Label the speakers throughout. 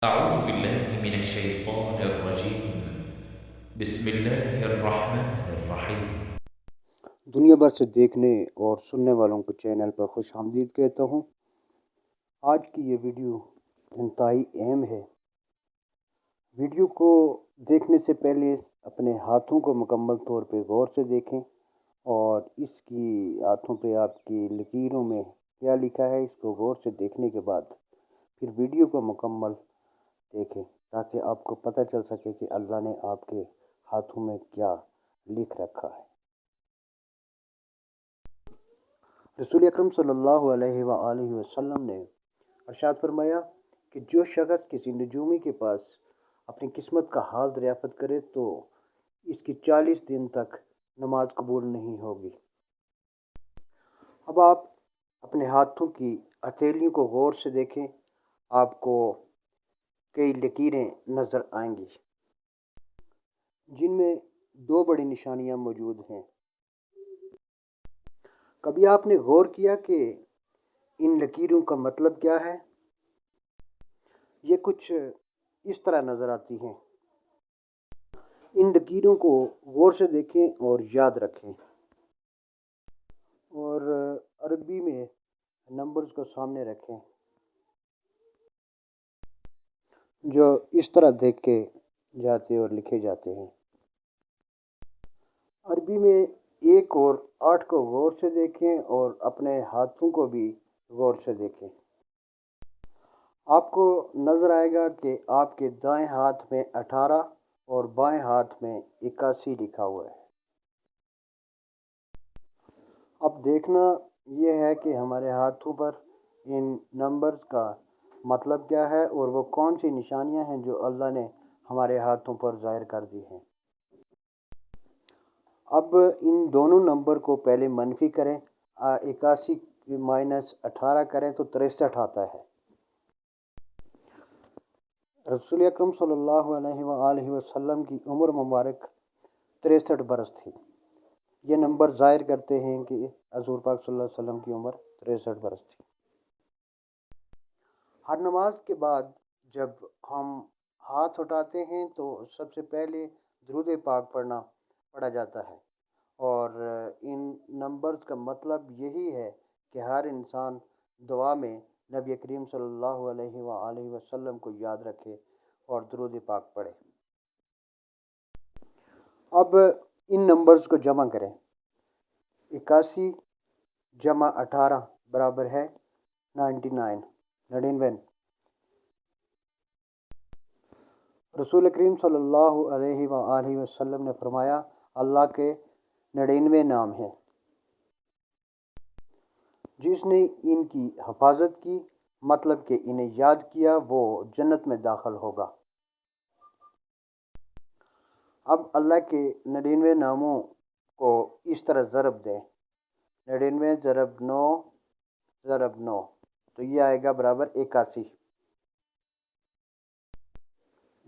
Speaker 1: أعوذ بالله من الشيطان الرجيم بسم الله الرحمن الرحيم.
Speaker 2: دنیا بھر سے دیکھنے اور سننے والوں کو چینل پر خوش آمدید کہتا ہوں۔ آج کی یہ ویڈیو انتہائی اہم ہے۔ ویڈیو کو دیکھنے سے پہلے اپنے ہاتھوں کو مکمل طور پہ غور سے دیکھیں اور اس کی ہاتھوں پہ آپ کی لکیروں میں کیا لکھا ہے اس کو غور سے دیکھنے کے بعد پھر ویڈیو کو مکمل دیکھیں تاکہ آپ کو پتہ چل سکے کہ اللہ نے آپ کے ہاتھوں میں کیا لکھ رکھا ہے۔ رسول اکرم صلی اللہ علیہ وآلہ وسلم نے ارشاد فرمایا کہ جو شخص کسی نجومی کے پاس اپنی قسمت کا حال دریافت کرے تو اس کی 40 دن تک نماز قبول نہیں ہوگی۔ اب آپ اپنے ہاتھوں کی ہتھیلیوں کو غور سے دیکھیں، آپ کو کئی لکیریں نظر آئیں گی جن میں 2 بڑی نشانیاں موجود ہیں۔ کبھی آپ نے غور کیا کہ ان لکیروں کا مطلب کیا ہے؟ یہ کچھ اس طرح نظر آتی ہیں۔ ان لکیروں کو غور سے دیکھیں اور یاد رکھیں اور عربی میں نمبرز کو سامنے رکھیں جو اس طرح دیکھ کے جاتے اور لکھے جاتے ہیں۔ عربی میں 1 اور 8 کو غور سے دیکھیں اور اپنے ہاتھوں کو بھی غور سے دیکھیں۔ آپ کو نظر آئے گا کہ آپ کے دائیں ہاتھ میں 18 اور بائیں ہاتھ میں 81 لکھا ہوا ہے۔ اب دیکھنا یہ ہے کہ ہمارے ہاتھوں پر ان نمبرز کا مطلب کیا ہے اور وہ کون سی نشانیاں ہیں جو اللہ نے ہمارے ہاتھوں پر ظاہر کر دی ہیں۔ اب ان دونوں نمبر کو پہلے منفی کریں، 81 مائنس 18 کریں تو 63 آتا ہے۔ رسول اکرم صلی اللہ علیہ وآلہ وسلم کی عمر مبارک 63 برس تھی۔ یہ نمبر ظاہر کرتے ہیں کہ حضور پاک صلی اللہ علیہ وسلم کی عمر 63 برس تھی۔ ہر نماز کے بعد جب ہم ہاتھ اٹھاتے ہیں تو سب سے پہلے درود پاک پڑھا جاتا ہے اور ان نمبرز کا مطلب یہی ہے کہ ہر انسان دعا میں نبی کریم صلی اللہ علیہ وآلہ وسلم کو یاد رکھے اور درود پاک پڑھے۔ اب ان نمبرز کو جمع کریں۔ 81 جمع 18 برابر ہے 99۔ رسول کریم صلی اللہ علیہ وآلہ وسلم نے فرمایا اللہ کے 99 نام ہیں، جس نے ان کی حفاظت کی مطلب کہ انہیں یاد کیا وہ جنت میں داخل ہوگا۔ اب اللہ کے 99 ناموں کو اس طرح ضرب دیں، 99 ضرب 9 ضرب 9 تو یہ آئے گا برابر 81۔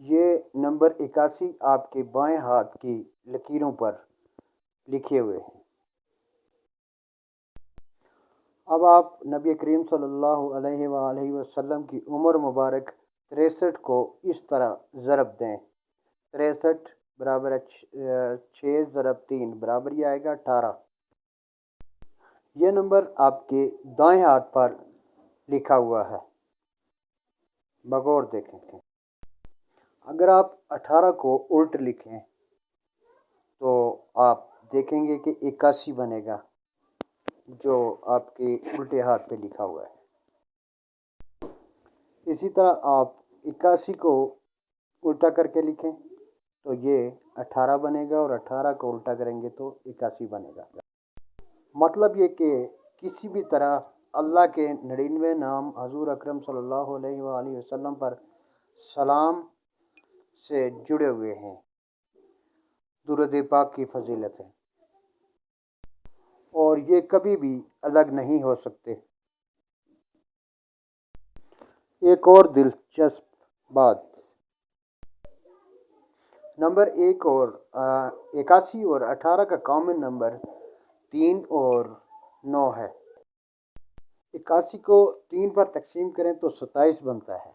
Speaker 2: یہ نمبر 81 آپ کے بائیں ہاتھ کی لکیروں پر لکھے ہوئے ہیں۔ اب آپ نبی کریم صلی اللہ علیہ وآلہ وسلم کی عمر مبارک 63 کو اس طرح ضرب دیں، 63 برابر 6 ضرب 3 برابر یہ آئے گا 18۔ یہ نمبر آپ کے دائیں ہاتھ پر لکھا ہوا ہے، بغور دیکھیں۔ اگر آپ 18 کو الٹ لکھیں تو آپ دیکھیں گے کہ 81 بنے گا جو آپ کے الٹے ہاتھ پہ لکھا ہوا ہے۔ اسی طرح آپ 81 کو الٹا کر کے لکھیں تو یہ 18 بنے گا اور 18 کو الٹا کریں گے تو 81 بنے گا۔ مطلب یہ کہ کسی بھی طرح اللہ کے 99 نام حضور اکرم صلی اللہ علیہ وآلہ وسلم پر سلام سے جڑے ہوئے ہیں، درود پاک کی فضیلت ہے اور یہ کبھی بھی الگ نہیں ہو سکتے۔ ایک اور دلچسپ بات، نمبر 81 اور 18 کا کامن نمبر 3 اور 9 ہے۔ 81 کو 3 پر تقسیم کریں تو 27 بنتا ہے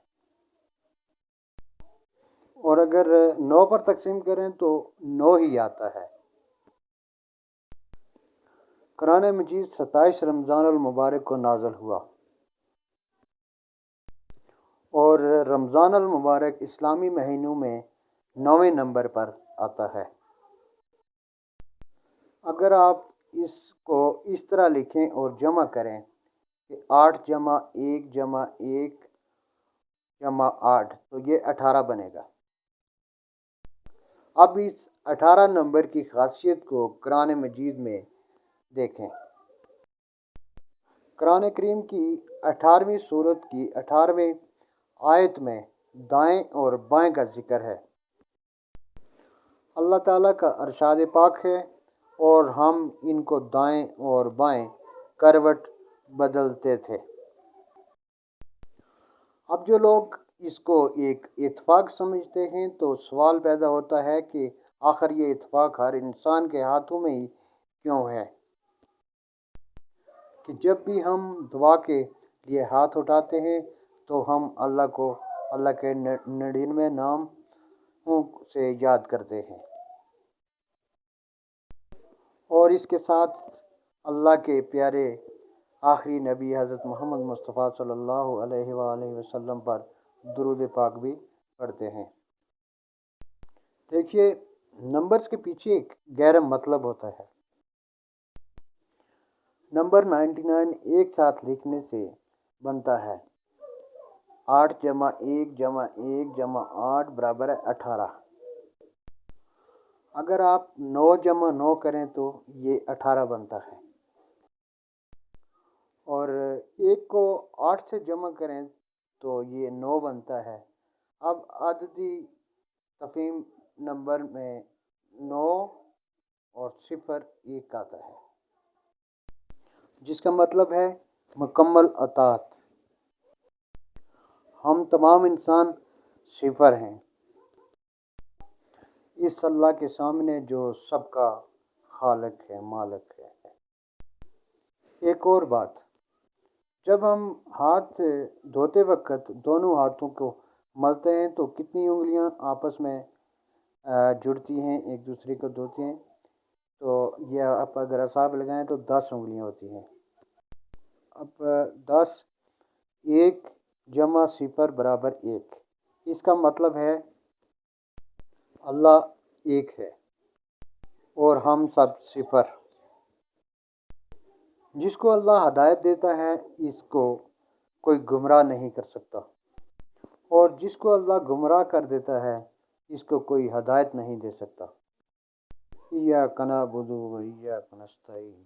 Speaker 2: اور اگر 9 پر تقسیم کریں تو 9 ہی آتا ہے۔ قرآن مجید 27 رمضان المبارک کو نازل ہوا، اور رمضان المبارک اسلامی مہینوں میں 9ویں نمبر پر آتا ہے۔ اگر آپ اس کو اس طرح لکھیں اور جمع کریں کہ 8 جمع 1 جمع 1 جمع 8 تو یہ 18 بنے گا۔ اب اس 18 نمبر کی خاصیت کو قرآن مجید میں دیکھیں۔ قرآن کریم کی 18ویں سورت کی 18ویں آیت میں دائیں اور بائیں کا ذکر ہے۔ اللہ تعالیٰ کا ارشاد پاک ہے، اور ہم ان کو دائیں اور بائیں کروٹ بدلتے تھے۔ اب جو لوگ اس کو ایک اتفاق سمجھتے ہیں تو سوال پیدا ہوتا ہے کہ آخر یہ اتفاق ہر انسان کے ہاتھوں میں ہی کیوں ہے کہ جب بھی ہم دعا کے لیے ہاتھ اٹھاتے ہیں تو ہم اللہ کے 99 ناموں سے یاد کرتے ہیں، اور اس کے ساتھ اللہ کے پیارے آخری نبی حضرت محمد مصطفیٰ صلی اللہ علیہ وآلہ وسلم پر درود پاک بھی پڑھتے ہیں۔ دیکھیے، نمبرز کے پیچھے ایک گہرا مطلب ہوتا ہے۔ نمبر 99 ایک ساتھ لکھنے سے بنتا ہے 8 جمع 1 جمع 1 جمع 8 برابر ہے 18۔ اگر آپ 9 جمع 9 کریں تو یہ 18 بنتا ہے، اور 1 کو 8 سے جمع کریں تو یہ 9 بنتا ہے۔ اب عددی تفہیم نمبر میں 9 اور 0 1 آتا ہے، جس کا مطلب ہے مکمل اطاعت۔ ہم تمام انسان 0 ہیں اس اللہ کے سامنے جو سب کا خالق ہے، مالک ہے۔ ایک اور بات، جب ہم ہاتھ دھوتے وقت دونوں ہاتھوں کو ملتے ہیں تو کتنی انگلیاں آپس میں جڑتی ہیں، ایک دوسرے کو دھوتی ہیں؟ تو یہ آپ اگر حساب لگائیں تو 10 انگلیاں ہوتی ہیں۔ اب 10 1 جمع 0 برابر 1، اس کا مطلب ہے اللہ ایک ہے اور ہم سب 0۔ جس کو اللہ ہدایت دیتا ہے اس کو کوئی گمراہ نہیں کر سکتا، اور جس کو اللہ گمراہ کر دیتا ہے اس کو کوئی ہدایت نہیں دے سکتا۔ ایاک نعبد و ایاک نستعین۔